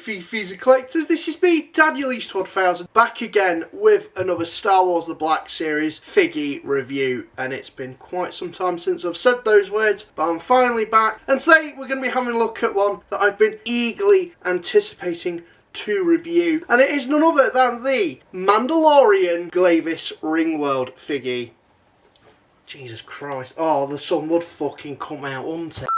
Fifis and collectors, this is me, Daniel East 1000, back again with another Star Wars The Black Series FIGGIE review, and it's been quite some time since I've said those words, but I'm finally back, and today we're going to be having a look at one that I've been eagerly anticipating to review, and it is none other than the Mandalorian Glavis Ringworld FIGGIE. Jesus Christ, oh, the sun would fucking come out, wouldn't it?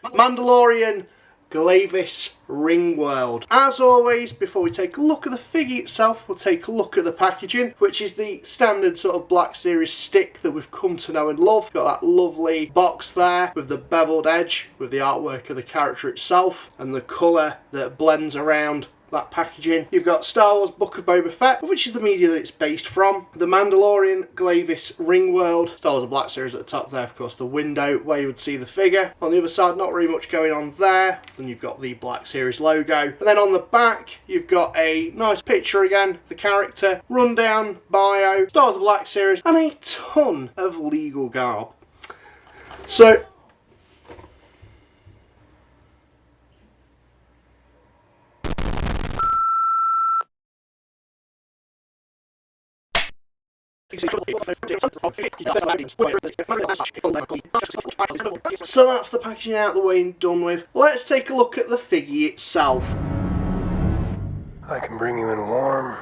Mandalorian Glavis Ringworld. As always, before we take a look at the figure itself, we'll take a look at the packaging, which is the standard sort of Black Series stick that we've come to know and love. Got that lovely box there with the beveled edge, with the artwork of the character itself, and the colour that blends around that packaging. You've got Star Wars Book of Boba Fett, which is the media that it's based from. The Mandalorian Glavis Ringworld. Star Wars The Black Series at the top there, of course, the window where you would see the figure. On the other side, not really much going on there. Then you've got the Black Series logo. And then on the back, you've got a nice picture again, the character, rundown, bio, Star Wars The Black Series, and a ton of legal garb. So, so that's the packaging out of the way and done with. Let's take a look at the figure itself. I can bring you in warm,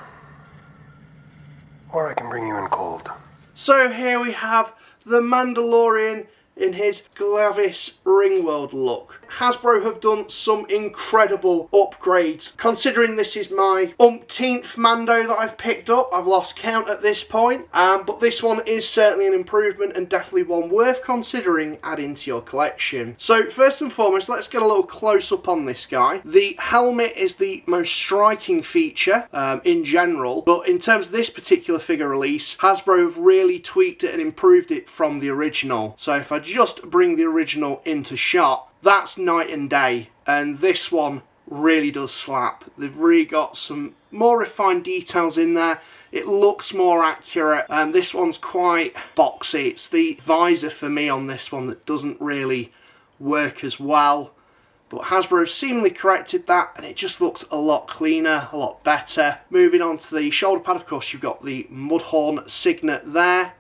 or I can bring you in cold. So here we have the Mandalorian in his Glavis Ringworld look. Hasbro have done some incredible upgrades. Considering this is my umpteenth Mando that I've picked up, I've lost count at this point, but this one is certainly an improvement and definitely one worth considering adding to your collection. So first and foremost, let's get a little close up on this guy. The helmet is the most striking feature in general, but in terms of this particular figure release, Hasbro have really tweaked it and improved it from the original. So if I just bring the original into shot, that's night and day, and this one really does slap. They've really got some more refined details in there. It looks more accurate, and this one's quite boxy. It's the visor for me on this one that doesn't really work as well, but Hasbro have seemingly corrected that, and it just looks a lot cleaner, a lot better. Moving on to the shoulder pad, of course, you've got the Mudhorn signet there.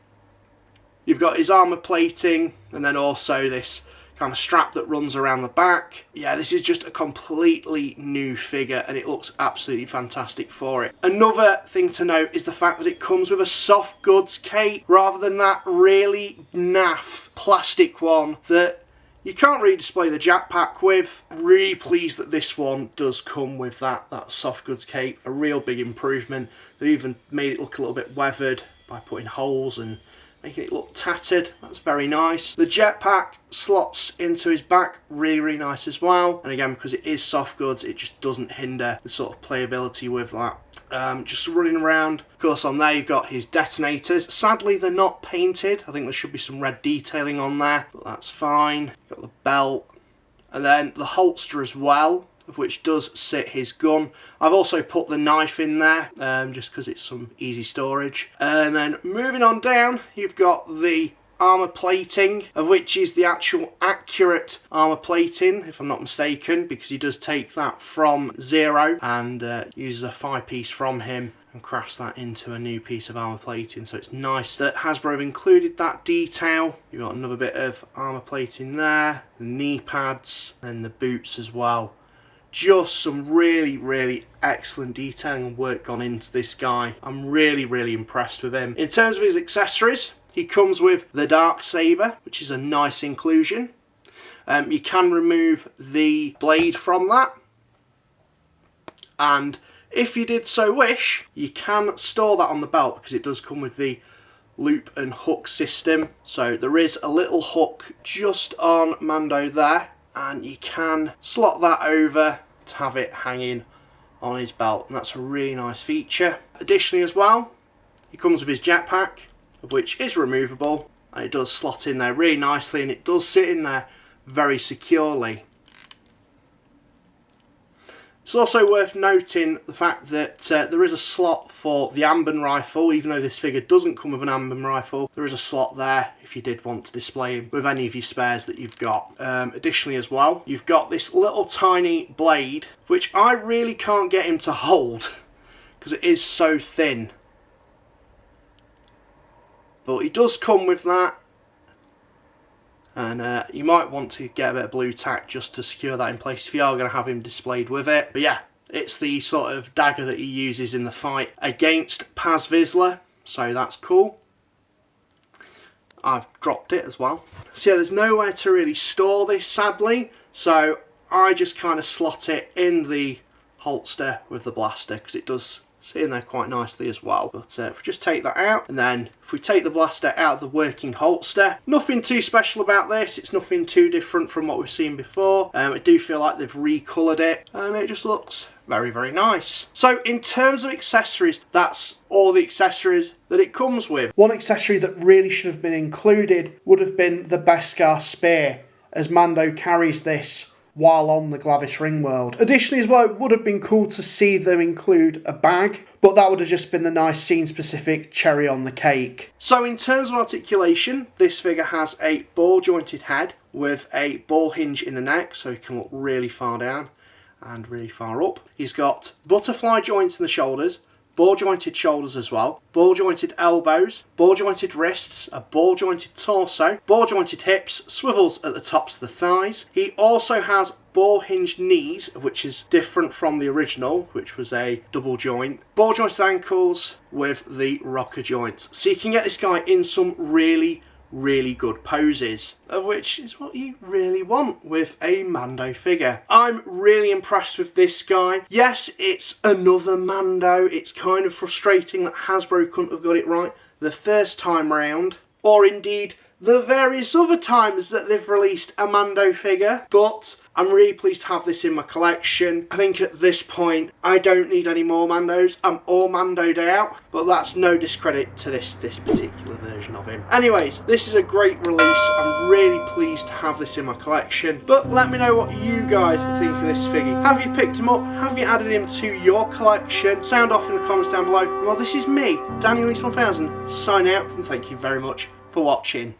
You've got his armour plating, and then also this kind of strap that runs around the back. Yeah, this is just a completely new figure, and it looks absolutely fantastic for it. Another thing to note is the fact that it comes with a soft goods cape, rather than that really naff plastic one that you can't really display the jetpack with. Really pleased that this one does come with that soft goods cape. A real big improvement. They've even made it look a little bit weathered by putting holes and making it look tattered. That's very nice. The jetpack slots into his back, really nice as well. And again, because it is soft goods, it just doesn't hinder the sort of playability with that. Just running around. Of course, on there you've got his detonators. Sadly, they're not painted. I think there should be some red detailing on there, but that's fine. Got the belt, and then the holster as well, of which does sit his gun. I've also put the knife in there, just because it's some easy storage. And then moving on down, you've got the armour plating, of which is the actual accurate armour plating, if I'm not mistaken, because he does take that from Zero and uses a 5-piece from him and crafts that into a new piece of armour plating. So it's nice that Hasbro have included that detail. You've got another bit of armour plating there, the knee pads, and the boots as well. Just some really excellent detailing and work gone into this guy. I'm really impressed with him. In terms of his accessories, he comes with the Darksaber, which is a nice inclusion. You can remove the blade from that, and if you did so wish, you can store that on the belt, because it does come with the loop and hook system. So there is a little hook just on Mando there, and you can slot that over to have it hanging on his belt, and that's a really nice feature. Additionally as well, he comes with his jetpack, of which is removable, and it does slot in there really nicely, and it does sit in there very securely. It's also worth noting the fact that there is a slot for the Amben rifle. Even though this figure doesn't come with an Amben rifle, there is a slot there if you did want to display him with any of your spares that you've got. Additionally as well, you've got this little tiny blade, which I really can't get him to hold because it is so thin. But he does come with that. And you might want to get a bit of blue tack just to secure that in place if you are going to have him displayed with it. But yeah, it's the sort of dagger that he uses in the fight against Paz Vizsla, so that's cool. I've dropped it as well. So yeah, there's nowhere to really store this, sadly, so I just kind of slot it in the holster with the blaster because it does sit in there quite nicely as well. But if we just take that out, and then if we take the blaster out of the working holster, nothing too special about this. It's nothing too different from what we've seen before. I do feel like they've recoloured it, and it just looks very, very nice. So in terms of accessories, that's all the accessories that it comes with. One accessory that really should have been included would have been the Beskar spear, as Mando carries this while on the Glavis Ringworld. Additionally as well, it would have been cool to see them include a bag, but that would have just been the nice scene-specific cherry on the cake. So in terms of articulation, this figure has a ball-jointed head with a ball hinge in the neck, so he can look really far down and really far up. He's got butterfly joints in the shoulders, ball-jointed shoulders as well, ball-jointed elbows, ball-jointed wrists, a ball-jointed torso, ball-jointed hips, swivels at the tops of the thighs. He also has ball-hinged knees, which is different from the original, which was a double joint. Ball-jointed ankles with the rocker joints. So you can get this guy in some really good poses, of which is what you really want with a Mando figure. I'm really impressed with this guy. Yes, it's another Mando. It's kind of frustrating that Hasbro couldn't have got it right the first time round, or indeed the various other times that they've released a Mando figure, but I'm really pleased to have this in my collection. I think at this point I don't need any more Mandos. I'm all Mandoed out, but that's no discredit to this particular version of him. Anyways, this is a great release. I'm really pleased to have this in my collection, but let me know what you guys think of this figure. Have you picked him up? Have you added him to your collection? Sound off in the comments down below. Well, this is me, Daniel East 1000, signing out, and thank you very much for watching.